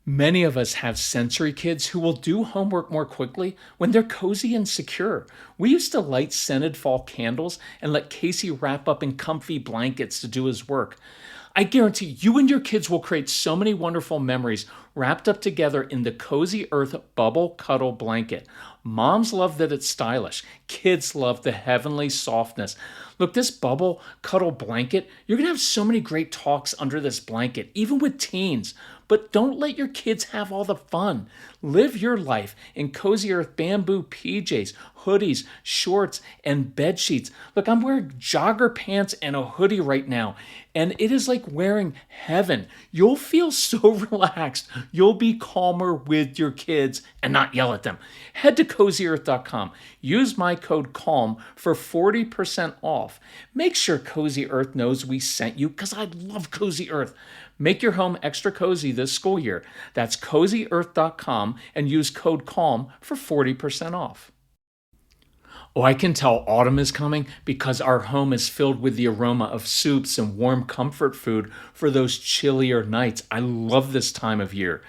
Many of us have sensory kids who will do homework more quickly when they're cozy and secure. We used to light scented fall candles and let Casey wrap up in comfy blankets to do his work. I guarantee you and your kids will create so many wonderful memories wrapped up together in the Cozy Earth Bubble Cuddle Blanket. Moms love that it's stylish. Kids love the heavenly softness. Look, this bubble cuddle blanket, you're going to have so many great talks under this blanket, even with teens. But don't let your kids have all the fun. Live your life in Cozy Earth bamboo PJs, hoodies, shorts, and bed sheets. Look, I'm wearing jogger pants and a hoodie right now, and it is like wearing heaven. You'll feel so relaxed. You'll be calmer with your kids and not yell at them. Head to CozyEarth.com. Use my code CALM for 40% off. Make sure Cozy Earth knows we sent you because I love Cozy Earth. Make your home extra cozy this school year. That's CozyEarth.com and use code CALM for 40% off. Oh, I can tell autumn is coming because our home is filled with the aroma of soups and warm comfort food for those chillier nights. I love this time of year.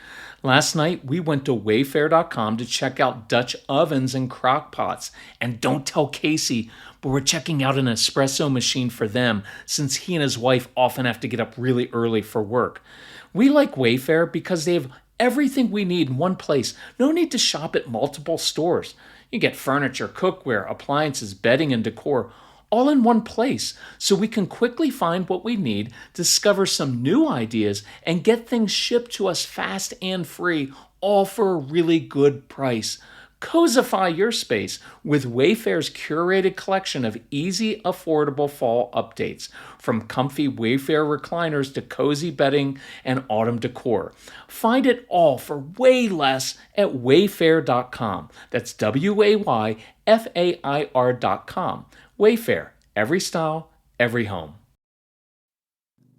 Last night, we went to Wayfair.com to check out Dutch ovens and crock pots. And don't tell Casey, but we're checking out an espresso machine for them since he and his wife often have to get up really early for work. We like Wayfair because they have everything we need in one place. No need to shop at multiple stores. You get furniture, cookware, appliances, bedding, and decor all in one place, so we can quickly find what we need, discover some new ideas, and get things shipped to us fast and free, all for a really good price. Cozify your space with Wayfair's curated collection of easy, affordable fall updates, from comfy Wayfair recliners to cozy bedding and autumn decor. Find it all for way less at Wayfair.com. That's Wayfair.com. Wayfair, every style, every home.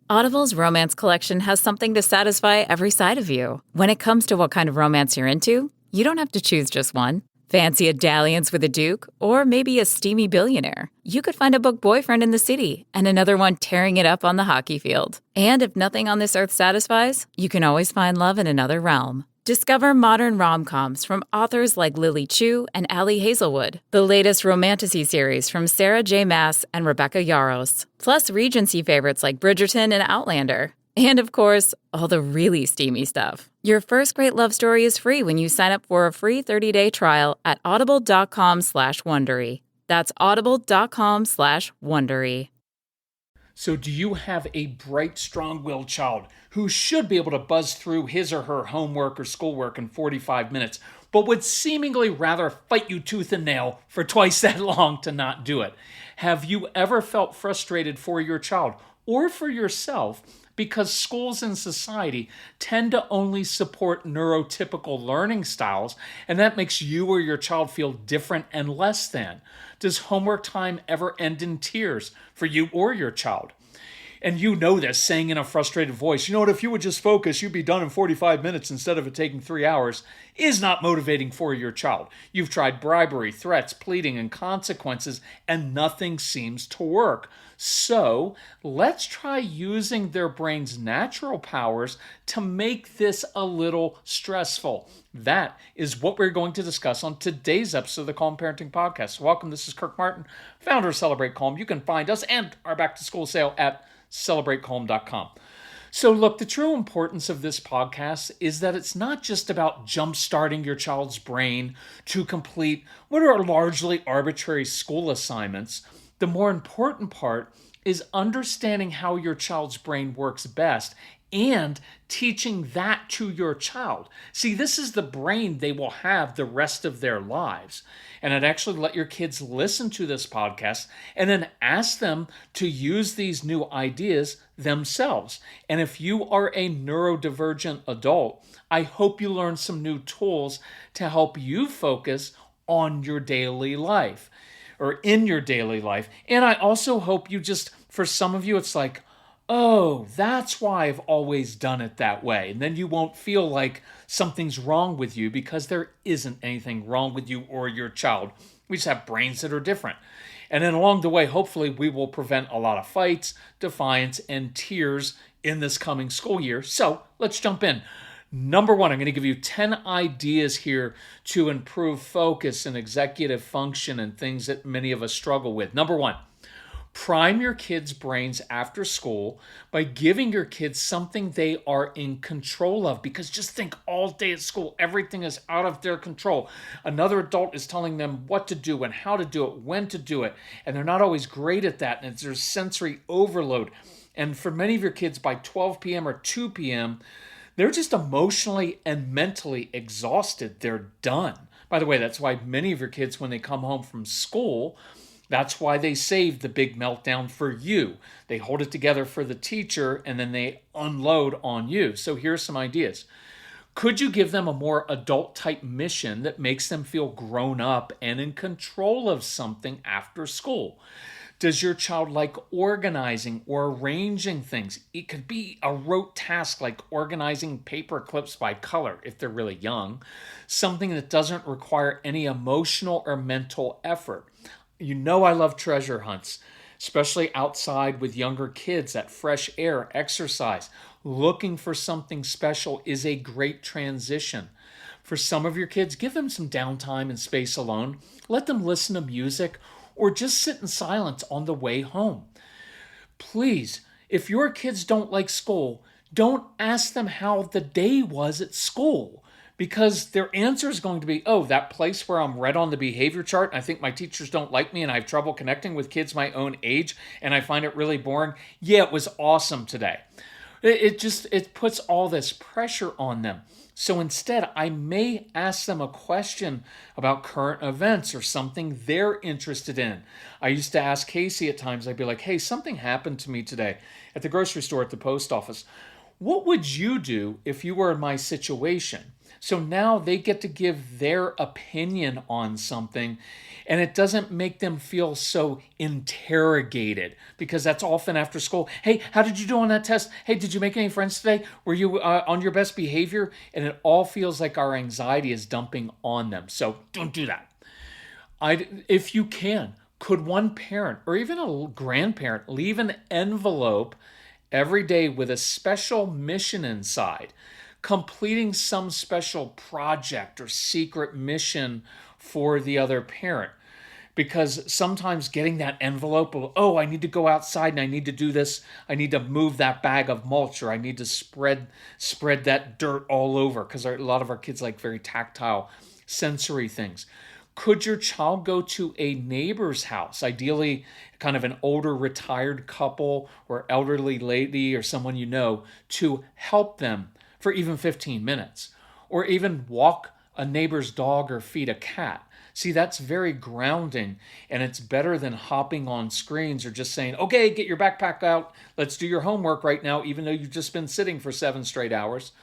Audible's romance collection has something to satisfy every side of you. When it comes to what kind of romance you're into, you don't have to choose just one. Fancy a dalliance with a duke, or maybe a steamy billionaire. You could find a book boyfriend in the city and another one tearing it up on the hockey field. And if nothing on this earth satisfies, you can always find love in another realm. Discover modern rom-coms from authors like Lily Chu and Ali Hazelwood, the latest romantasy series from Sarah J. Maas and Rebecca Yarros, plus Regency favorites like Bridgerton and Outlander. And of course, all the really steamy stuff. Your first great love story is free when you sign up for a free 30-day trial at audible.com/Wondery. That's audible.com/Wondery. So do you have a bright, strong-willed child who should be able to buzz through his or her homework or schoolwork in 45 minutes, but would seemingly rather fight you tooth and nail for twice that long to not do it? Have you ever felt frustrated for your child or for yourself because schools and society tend to only support neurotypical learning styles, and that makes you or your child feel different and less than? Does homework time ever end in tears for you or your child? And you know this, saying in a frustrated voice, you know what, if you would just focus, you'd be done in 45 minutes instead of it taking 3 hours, is not motivating for your child. You've tried bribery, threats, pleading, and consequences, and nothing seems to work. So let's try using their brain's natural powers to make this a little stressful. That is what we're going to discuss on today's episode of the Calm Parenting Podcast. Welcome, this is Kirk Martin, founder of Celebrate Calm. You can find us and our back to school sale at CelebrateCalm.com. So look, the true importance of this podcast is that it's not just about jump-starting your child's brain to complete what are largely arbitrary school assignments. The more important part is understanding how your child's brain works best and teaching that to your child. See, this is the brain they will have the rest of their lives. And I'd actually let your kids listen to this podcast and then ask them to use these new ideas themselves. And if you are a neurodivergent adult, I hope you learn some new tools to help you focus on your daily life or in your daily life. And I also hope you just, for some of you, it's like, oh, that's why I've always done it that way. And then you won't feel like something's wrong with you because there isn't anything wrong with you or your child. We just have brains that are different. And then along the way, hopefully we will prevent a lot of fights, defiance, and tears in this coming school year. So let's jump in. Number one, I'm going to give you 10 ideas here to improve focus and executive function and things that many of us struggle with. Number one, prime your kids' brains after school by giving your kids something they are in control of. Because just think, all day at school, everything is out of their control. Another adult is telling them what to do and how to do it, when to do it. And they're not always great at that. And there's sensory overload. And for many of your kids, by 12 p.m. or 2 p.m., they're just emotionally and mentally exhausted. They're done. By the way, that's why many of your kids, when they come home from school, that's why they save the big meltdown for you. They hold it together for the teacher and then they unload on you. So here's some ideas. Could you give them a more adult type mission that makes them feel grown up and in control of something after school? Does your child like organizing or arranging things? It could be a rote task like organizing paper clips by color if they're really young, something that doesn't require any emotional or mental effort. You know I love treasure hunts, especially outside with younger kids. That fresh air, exercise, looking for something special is a great transition. For some of your kids, give them some downtime and space alone. Let them listen to music or just sit in silence on the way home. Please, if your kids don't like school, don't ask them how the day was at school. Because their answer is going to be, oh, that place where I'm red on the behavior chart, I think my teachers don't like me and I have trouble connecting with kids my own age and I find it really boring. Yeah, it was awesome today. It puts all this pressure on them. So instead, I may ask them a question about current events or something they're interested in. I used to ask Casey at times, I'd be like, hey, something happened to me today at the grocery store, at the post office. What would you do if you were in my situation? So now they get to give their opinion on something, and it doesn't make them feel so interrogated, because that's often after school. Hey, how did you do on that test? Hey, did you make any friends today? Were you on your best behavior? And it all feels like our anxiety is dumping on them. So don't do that. If you can, could one parent or even a grandparent leave an envelope every day with a special mission inside, completing some special project or secret mission for the other parent? Because sometimes getting that envelope of, oh, I need to go outside and I need to do this, I need to move that bag of mulch, or I need to spread that dirt all over, because a lot of our kids like very tactile, sensory things. Could your child go to a neighbor's house, ideally kind of an older retired couple or elderly lady or someone you know, to help them for even 15 minutes? Or even walk a neighbor's dog or feed a cat. See, that's very grounding, and it's better than hopping on screens or just saying, okay, get your backpack out, let's do your homework right now, even though you've just been sitting for 7 straight hours.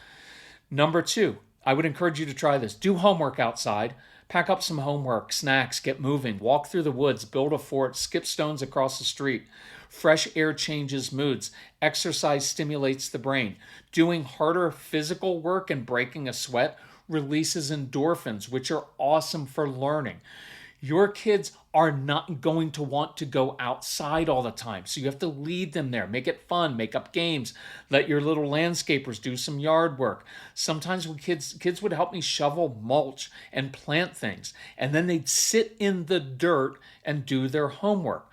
Number 2, I would encourage you to try this. Do homework outside. Pack up some homework, snacks, get moving, walk through the woods, build a fort, skip stones across the street. Fresh air changes moods. Exercise stimulates the brain. Doing harder physical work and breaking a sweat releases endorphins, which are awesome for learning. Your kids are not going to want to go outside all the time, so you have to lead them there. Make it fun, make up games, let your little landscapers do some yard work. Sometimes when kids would help me shovel mulch and plant things, and then they'd sit in the dirt and do their homework.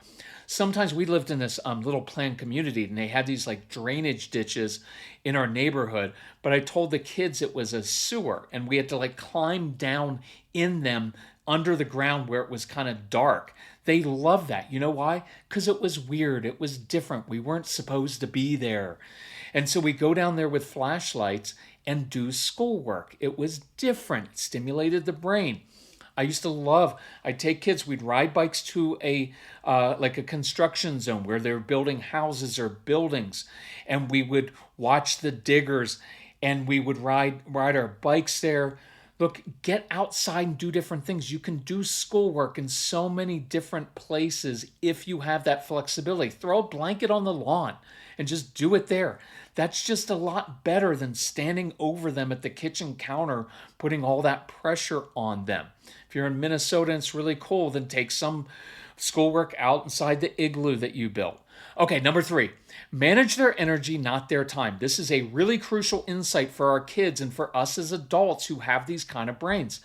Sometimes we lived in this little planned community, and they had these like drainage ditches in our neighborhood, but I told the kids it was a sewer, and we had to like climb down in them under the ground where it was kind of dark. They loved that. You know why? Because it was weird. It was different. We weren't supposed to be there. And so we go down there with flashlights and do schoolwork. It was different. It stimulated the brain. I used to love, I'd take kids, we'd ride bikes to a construction zone where they're building houses or buildings, and we would watch the diggers, and we would ride our bikes there. Look, get outside and do different things. You can do schoolwork in so many different places if you have that flexibility. Throw a blanket on the lawn and just do it there. That's just a lot better than standing over them at the kitchen counter, putting all that pressure on them. If you're in Minnesota and it's really cool, then take some schoolwork out inside the igloo that you built. Okay, number 3, Manage their energy, not their time. This is a really crucial insight for our kids and for us as adults who have these kind of brains.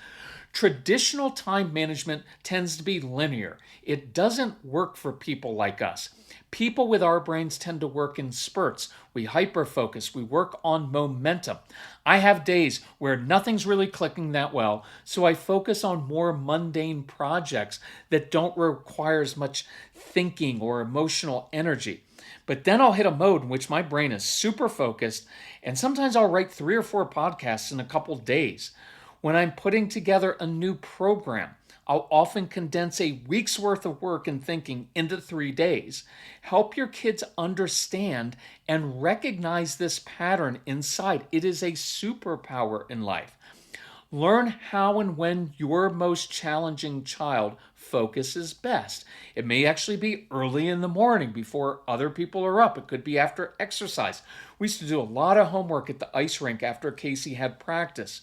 Traditional time management tends to be linear. It doesn't work for people like us. People with our brains tend to work in spurts. We hyper-focus. We work on momentum. I have days where nothing's really clicking that well, so I focus on more mundane projects that don't require as much thinking or emotional energy. But then I'll hit a mode in which my brain is super focused, and sometimes I'll write 3 or 4 podcasts in a couple days. When I'm putting together a new program, I'll often condense a week's worth of work and thinking into 3 days. Help your kids understand and recognize this pattern inside. It is a superpower in life. Learn how and when your most challenging child focuses best. It may actually be early in the morning before other people are up. It could be after exercise. We used to do a lot of homework at the ice rink after Casey had practice.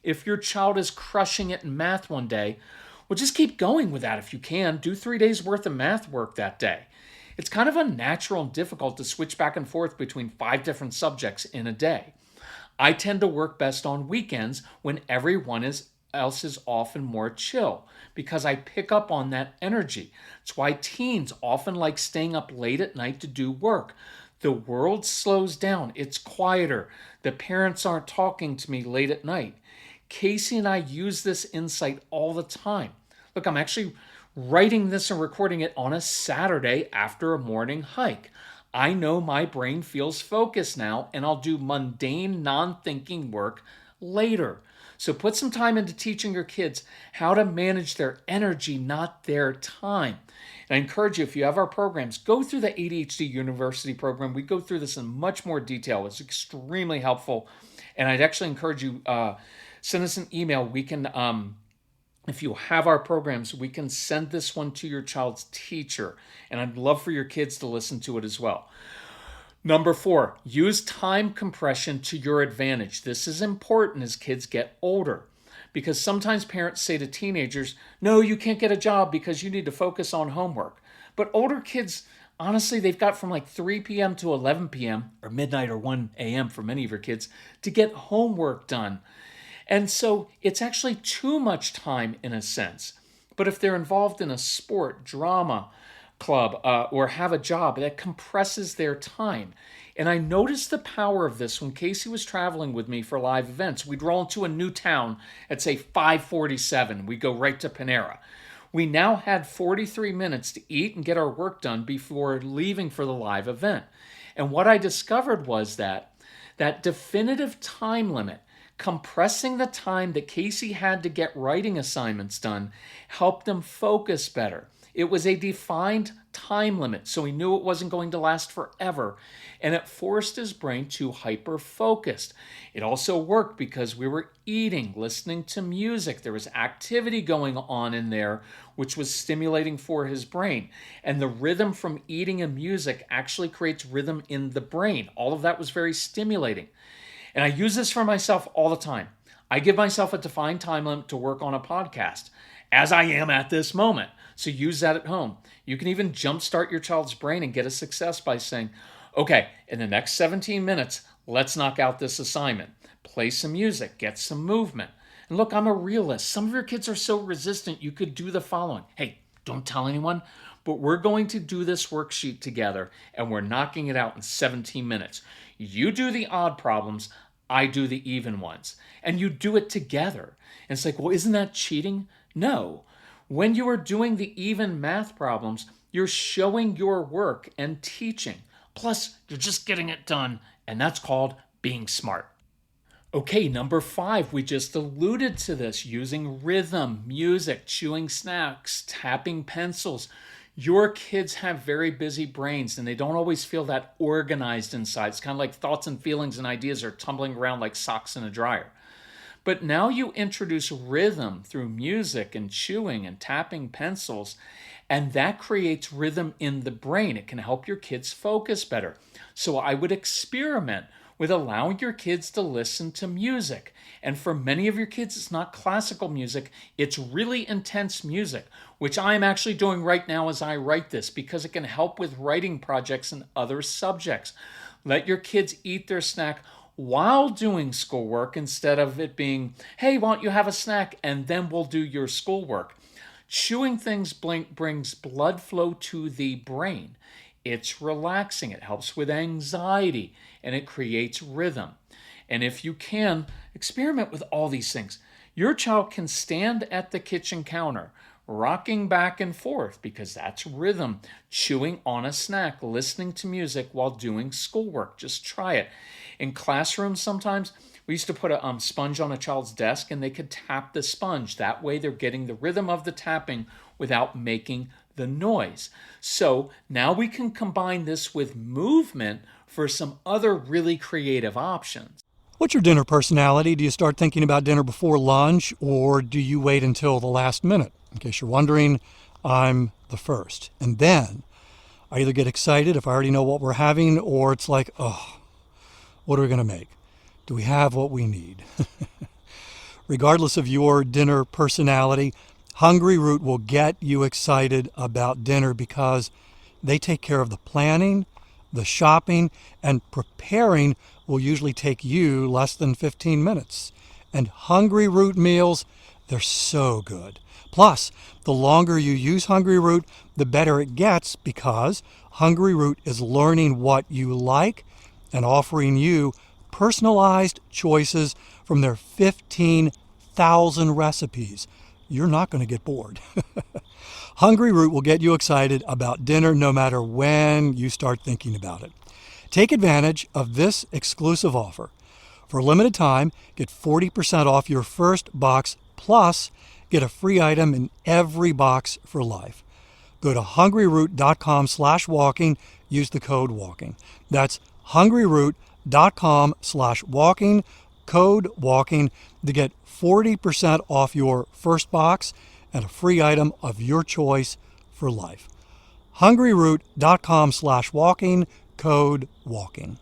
If your child is crushing it in math one day, well, just keep going with that if you can. Do 3 days worth of math work that day. It's kind of unnatural and difficult to switch back and forth between 5 different subjects in a day. I tend to work best on weekends when everyone else is often more chill because I pick up on that energy. It's why teens often like staying up late at night to do work. The world slows down. It's quieter. The parents aren't talking to me late at night. Casey and I use this insight all the time. Look, I'm actually writing this and recording it on a Saturday after a morning hike. I know my brain feels focused now, and I'll do mundane, non-thinking work later. So put some time into teaching your kids how to manage their energy, not their time. And I encourage you, if you have our programs, go through the ADHD University program. We go through this in much more detail. It's extremely helpful. And I'd actually encourage you, send us an email. We can, if you have our programs, we can send this one to your child's teacher. And I'd love for your kids to listen to it as well. Number 4, use time compression to your advantage. This is important as kids get older because sometimes parents say to teenagers, no, you can't get a job because you need to focus on homework. But older kids, honestly, they've got from like 3 p.m. to 11 p.m. or midnight or 1 a.m. for many of your kids to get homework done. And so it's actually too much time in a sense. But if they're involved in a sport, drama, club, or have a job, that compresses their time. And I noticed the power of this when Casey was traveling with me for live events. We'd roll into a new town at, say, 5:47. We'd go right to Panera. We now had 43 minutes to eat and get our work done before leaving for the live event. And what I discovered was that definitive time limit, compressing the time that Casey had to get writing assignments done, helped him focus better. It was a defined time limit, so he knew it wasn't going to last forever, and it forced his brain to hyper-focus. It also worked because we were eating, listening to music. There was activity going on in there, which was stimulating for his brain. And the rhythm from eating and music actually creates rhythm in the brain. All of that was very stimulating. And I use this for myself all the time. I give myself a defined time limit to work on a podcast, as I am at this moment. So use that at home. You can even jumpstart your child's brain and get a success by saying, okay, in the next 17 minutes, let's knock out this assignment. Play some music, get some movement. And look, I'm a realist. Some of your kids are so resistant, you could do the following. Hey, don't tell anyone, but we're going to do this worksheet together, and we're knocking it out in 17 minutes. You do the odd problems, I do the even ones. And you do it together. And it's like, well, isn't that cheating? No. When you are doing the even math problems, you're showing your work and teaching. Plus, you're just getting it done, and that's called being smart. Okay, number 5, we just alluded to this, using rhythm, music, chewing snacks, tapping pencils. Your kids have very busy brains, and they don't always feel that organized inside. It's kind of like thoughts and feelings and ideas are tumbling around like socks in a dryer. But now you introduce rhythm through music and chewing and tapping pencils, and that creates rhythm in the brain. It can help your kids focus better. So I would experiment with allowing your kids to listen to music. And for many of your kids, it's not classical music, it's really intense music, which I'm actually doing right now as I write this because it can help with writing projects and other subjects. Let your kids eat their snack while doing schoolwork instead of it being, hey, why don't you have a snack and then we'll do your schoolwork. Chewing things brings blood flow to the brain. It's relaxing, it helps with anxiety, and it creates rhythm. And if you can, experiment with all these things. Your child can stand at the kitchen counter, rocking back and forth, because that's rhythm, chewing on a snack, listening to music while doing schoolwork. Just try it. In classrooms, sometimes we used to put a sponge on a child's desk and they could tap the sponge. That way they're getting the rhythm of the tapping without making the noise. So now we can combine this with movement for some other really creative options. What's your dinner personality? Do you start thinking about dinner before lunch or do you wait until the last minute? In case you're wondering, I'm the first. And then I either get excited if I already know what we're having, or it's like, oh, what are we going to make? Do we have what we need? Regardless of your dinner personality, HUNGRYROOT will get you excited about dinner because they take care of the planning, the shopping, and preparing will usually take you less than 15 minutes. And HUNGRYROOT meals, they're so good. Plus, the longer you use HUNGRYROOT, the better it gets because HUNGRYROOT is learning what you like and offering you personalized choices from their 15,000 recipes. You're not going to get bored. HUNGRYROOT will get you excited about dinner no matter when you start thinking about it. Take advantage of this exclusive offer. For a limited time, get 40% off your first box plus get a free item in every box for life. Go to hungryroot.com/walking. Use the code WALKING. That's hungryroot.com/walking, code WALKING to get 40% off your first box and a free item of your choice for life. hungryroot.com/walking, code WALKING.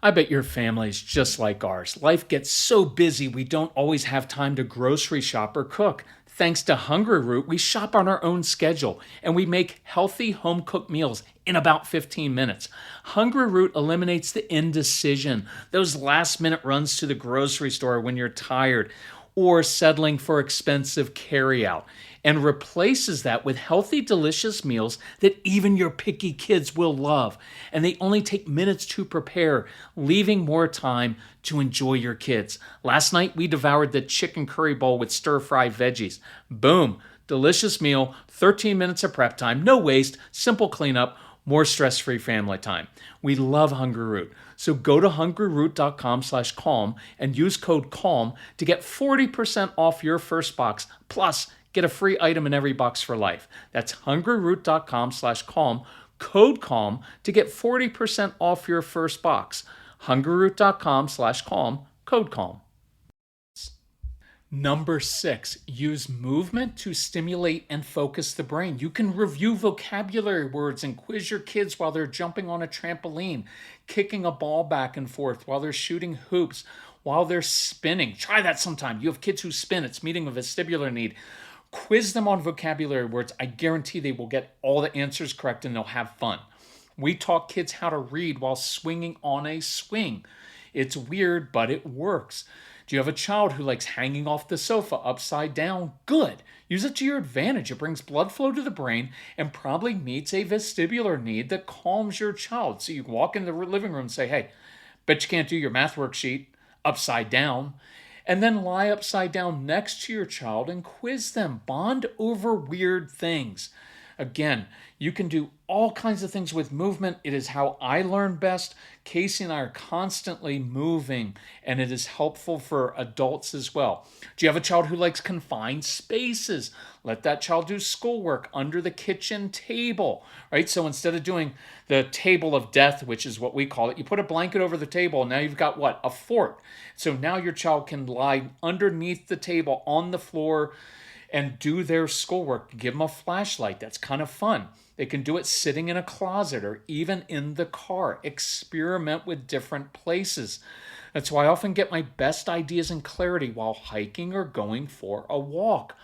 I bet your family's just like ours. Life gets so busy we don't always have time to grocery shop or cook. Thanks to HUNGRYROOT, we shop on our own schedule and we make healthy home-cooked meals in about 15 minutes. HUNGRYROOT eliminates the indecision, those last-minute runs to the grocery store when you're tired or settling for expensive carryout, and replaces that with healthy, delicious meals that even your picky kids will love. And they only take minutes to prepare, leaving more time to enjoy your kids. Last night, we devoured the chicken curry bowl with stir-fry veggies. Boom! Delicious meal, 13 minutes of prep time, no waste, simple cleanup, more stress-free family time. We love HUNGRYROOT. So go to hungryroot.com/calm and use code CALM to get 40% off your first box, plus get a free item in every box for life. That's hungryroot.com/calm, code CALM to get 40% off your first box. hungryroot.com/calm, code CALM. Number 6, use movement to stimulate and focus the brain. You can review vocabulary words and quiz your kids while they're jumping on a trampoline, kicking a ball back and forth, while they're shooting hoops, while they're spinning. Try that sometime. You have kids who spin, it's meeting a vestibular need. Quiz them on vocabulary words. I guarantee they will get all the answers correct and they'll have fun. We taught kids how to read while swinging on a swing. It's weird, but it works. Do you have a child who likes hanging off the sofa upside down? Good. Use it to your advantage. It brings blood flow to the brain and probably meets a vestibular need that calms your child. So you can walk in the living room and say, hey, bet you can't do your math worksheet upside down. And then lie upside down next to your child and quiz them. Bond over weird things. Again, you can do all kinds of things with movement. It is how I learn best. Casey and I are constantly moving, and it is helpful for adults as well. Do you have a child who likes confined spaces? Let that child do schoolwork under the kitchen table, right? So instead of doing the table of death, which is what we call it, you put a blanket over the table, and now you've got what? A fort. So now your child can lie underneath the table on the floor and do their schoolwork. Give them a flashlight. That's kind of fun. They can do it sitting in a closet or even in the car. Experiment with different places. That's why I often get my best ideas and clarity while hiking or going for a walk.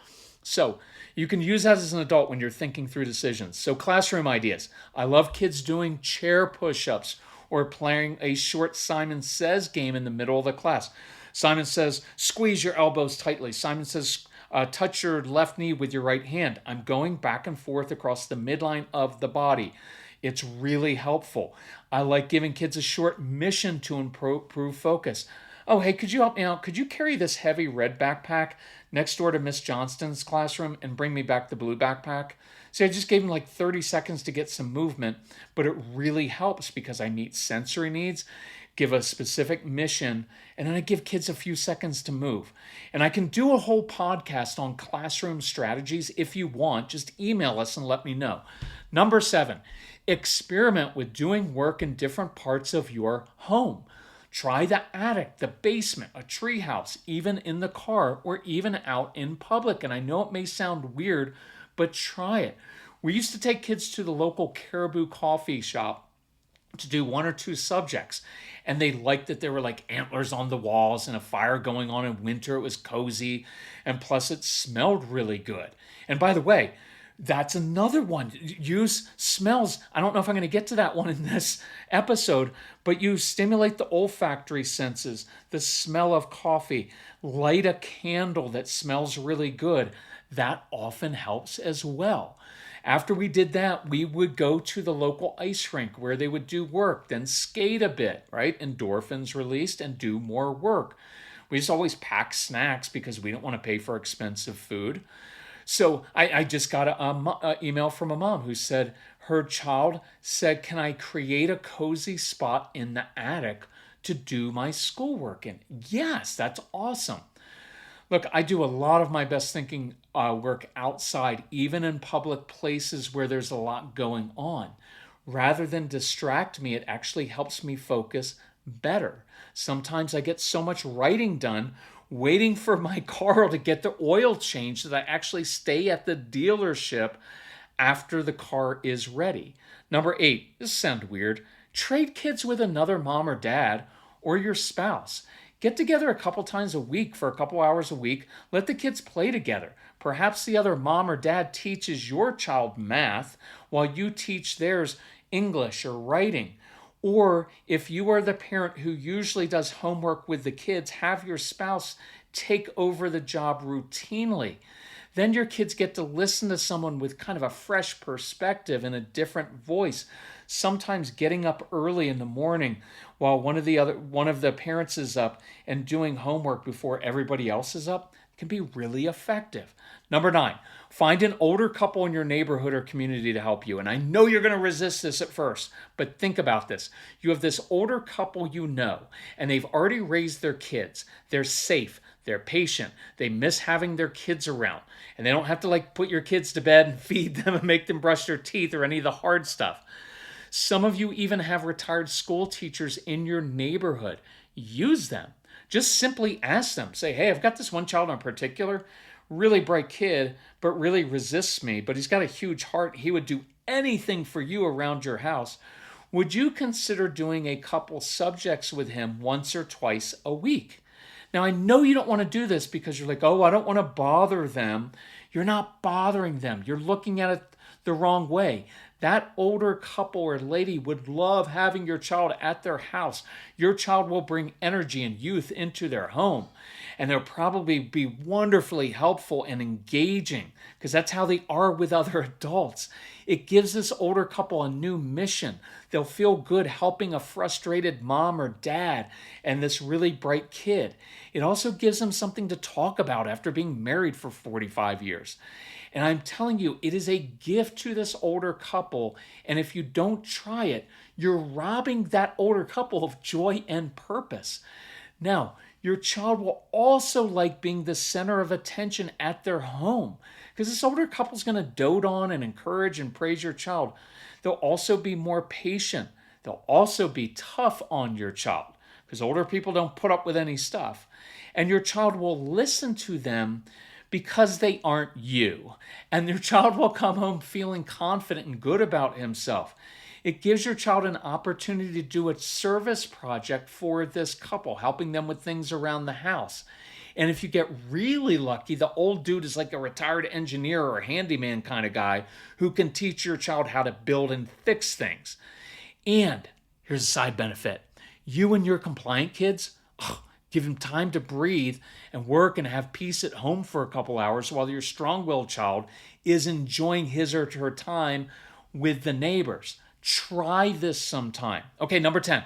So you can use that as an adult when you're thinking through decisions. So classroom ideas. I love kids doing chair push-ups or playing a short Simon Says game in the middle of the class. Simon says, squeeze your elbows tightly. Simon says, touch your left knee with your right hand. I'm going back and forth across the midline of the body. It's really helpful. I like giving kids a short mission to improve focus. Oh, hey, could you help me out? Could you carry this heavy red backpack next door to Miss Johnston's classroom and bring me back the blue backpack? See, I just gave him like 30 seconds to get some movement, but it really helps because I meet sensory needs, give a specific mission, and then I give kids a few seconds to move. And I can do a whole podcast on classroom strategies if you want. Just email us and let me know. Number 7, experiment with doing work in different parts of your home. Try the attic, the basement, a treehouse, even in the car or even out in public. And I know it may sound weird, but try it. We used to take kids to the local Caribou coffee shop to do 1 or 2 subjects. And they liked that there were like antlers on the walls and a fire going on in winter. It was cozy. And plus it smelled really good. And by the way, that's another one. Use smells. I don't know if I'm going to get to that one in this episode, but you stimulate the olfactory senses, the smell of coffee, light a candle that smells really good. That often helps as well. After we did that, we would go to the local ice rink where they would do work, then skate a bit, right? Endorphins released and do more work. We just always pack snacks because we don't want to pay for expensive food. So I just got an email from a mom who said her child said, can I create a cozy spot in the attic to do my schoolwork in? Yes, that's awesome. Look, I do a lot of my best thinking work outside, even in public places where there's a lot going on. Rather than distract me, it actually helps me focus better. Sometimes I get so much writing done waiting for my car to get the oil changed that I actually stay at the dealership after the car is ready. Number 8, this sounds weird. Trade kids with another mom or dad or your spouse. Get together a couple times a week for a couple hours a week. Let the kids play together. Perhaps the other mom or dad teaches your child math while you teach theirs English or writing. Or if you are the parent who usually does homework with the kids, have your spouse take over the job routinely. Then your kids get to listen to someone with kind of a fresh perspective and a different voice. Sometimes getting up early in the morning while one of the parents is up and doing homework before everybody else is up can be really effective. Number 9, find an older couple in your neighborhood or community to help you. And I know you're going to resist this at first, but think about this. You have this older couple you know, and they've already raised their kids. They're safe. They're patient. They miss having their kids around. And they don't have to like put your kids to bed and feed them and make them brush their teeth or any of the hard stuff. Some of you even have retired school teachers in your neighborhood. Use them. Just simply ask them. Say, hey, I've got this one child in particular, really bright kid, but really resists me, but he's got a huge heart. He would do anything for you around your house. Would you consider doing a couple subjects with him once or twice a week? Now, I know you don't want to do this because you're like, oh, I don't want to bother them. You're not bothering them. You're looking at it the wrong way. That older couple or lady would love having your child at their house. Your child will bring energy and youth into their home. And they'll probably be wonderfully helpful and engaging because that's how they are with other adults. It gives this older couple a new mission. They'll feel good helping a frustrated mom or dad and this really bright kid. It also gives them something to talk about after being married for 45 years. And I'm telling you, it is a gift to this older couple. And if you don't try it, you're robbing that older couple of joy and purpose. Now, your child will also like being the center of attention at their home because this older couple is going to dote on and encourage and praise your child. They'll also be more patient. They'll also be tough on your child because older people don't put up with any stuff. And your child will listen to them because they aren't you. And your child will come home feeling confident and good about himself. It gives your child an opportunity to do a service project for this couple, helping them with things around the house. And if you get really lucky, the old dude is like a retired engineer or a handyman kind of guy who can teach your child how to build and fix things. And here's a side benefit. You and your compliant kids, give them time to breathe and work and have peace at home for a couple hours while your strong-willed child is enjoying his or her time with the neighbors. Try this sometime. Okay, number 10,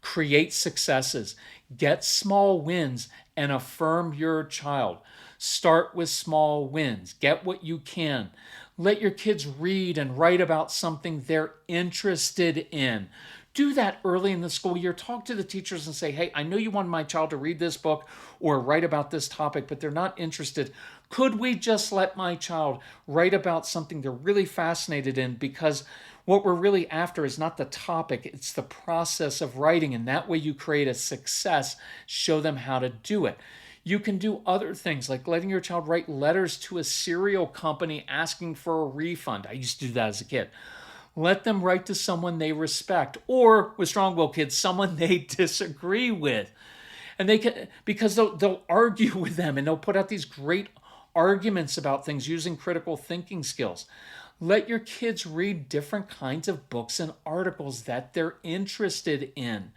create successes. Get small wins and affirm your child. Start with small wins. Get what you can. Let your kids read and write about something they're interested in. Do that early in the school year. Talk to the teachers and say, hey, I know you want my child to read this book or write about this topic, but they're not interested. Could we just let my child write about something they're really fascinated in? Because what we're really after is not the topic, it's the process of writing. And that way you create a success, show them how to do it. You can do other things like letting your child write letters to a cereal company asking for a refund. I used to do that as a kid. Let them write to someone they respect, or with strong-willed kids, someone they disagree with. And they can, because they'll argue with them and they'll put out these great arguments about things using critical thinking skills. Let your kids read different kinds of books and articles that they're interested in.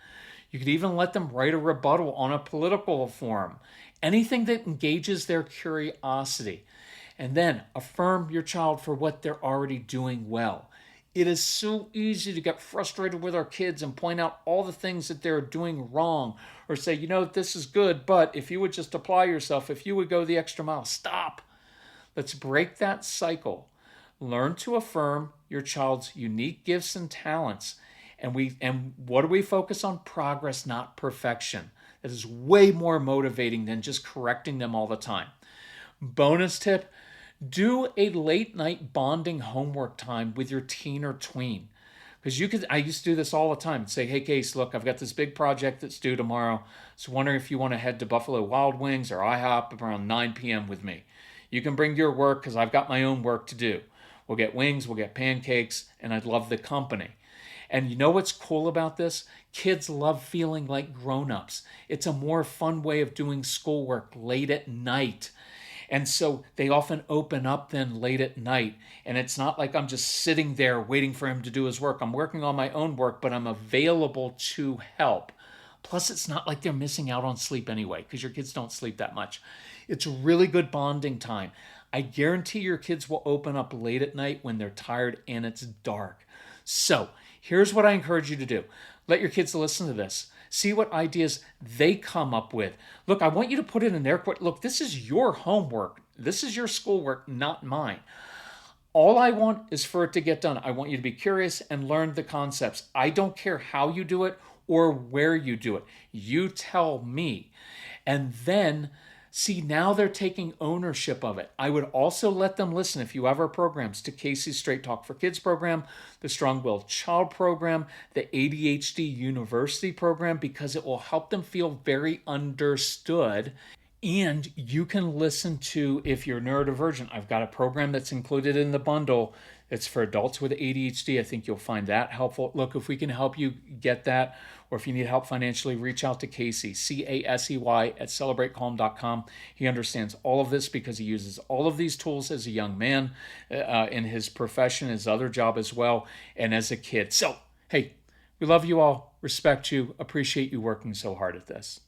You could even let them write a rebuttal on a political forum. Anything that engages their curiosity. And then affirm your child for what they're already doing well. It is so easy to get frustrated with our kids and point out all the things that they're doing wrong, or say, this is good, but if you would just apply yourself, if you would go the extra mile, stop. Let's break that cycle. Learn to affirm your child's unique gifts and talents. And what do we focus on? Progress, not perfection. That is way more motivating than just correcting them all the time. Bonus tip, do a late night bonding homework time with your teen or tween. Because I used to do this all the time. Say, hey, Case, look, I've got this big project that's due tomorrow. So wondering if you want to head to Buffalo Wild Wings or IHOP around 9 p.m. with me. You can bring your work because I've got my own work to do. We'll get wings, we'll get pancakes, and I'd love the company. And you know what's cool about this? Kids love feeling like grown-ups. It's a more fun way of doing schoolwork late at night. And so they often open up then late at night. And it's not like I'm just sitting there waiting for him to do his work. I'm working on my own work, but I'm available to help. Plus, it's not like they're missing out on sleep anyway, because your kids don't sleep that much. It's a really good bonding time. I guarantee your kids will open up late at night when they're tired and it's dark. So here's what I encourage you to do. Let your kids listen to this. See what ideas they come up with. Look, I want you to put it in their court. Look, this is your homework. This is your schoolwork, not mine. All I want is for it to get done. I want you to be curious and learn the concepts. I don't care how you do it or where you do it. You tell me. And then see, now they're taking ownership of it. I would also let them listen, if you have our programs, to Casey's Straight Talk for Kids program, the Strong-Willed Child program, the ADHD University program, because it will help them feel very understood. And you can listen to, if you're neurodivergent, I've got a program that's included in the bundle. It's for adults with ADHD. I think you'll find that helpful. Look, if we can help you get that, or if you need help financially, reach out to Casey, Casey at celebratecalm.com. He understands all of this because he uses all of these tools as a young man, in his profession, his other job as well, and as a kid. So, hey, we love you all, respect you, appreciate you working so hard at this.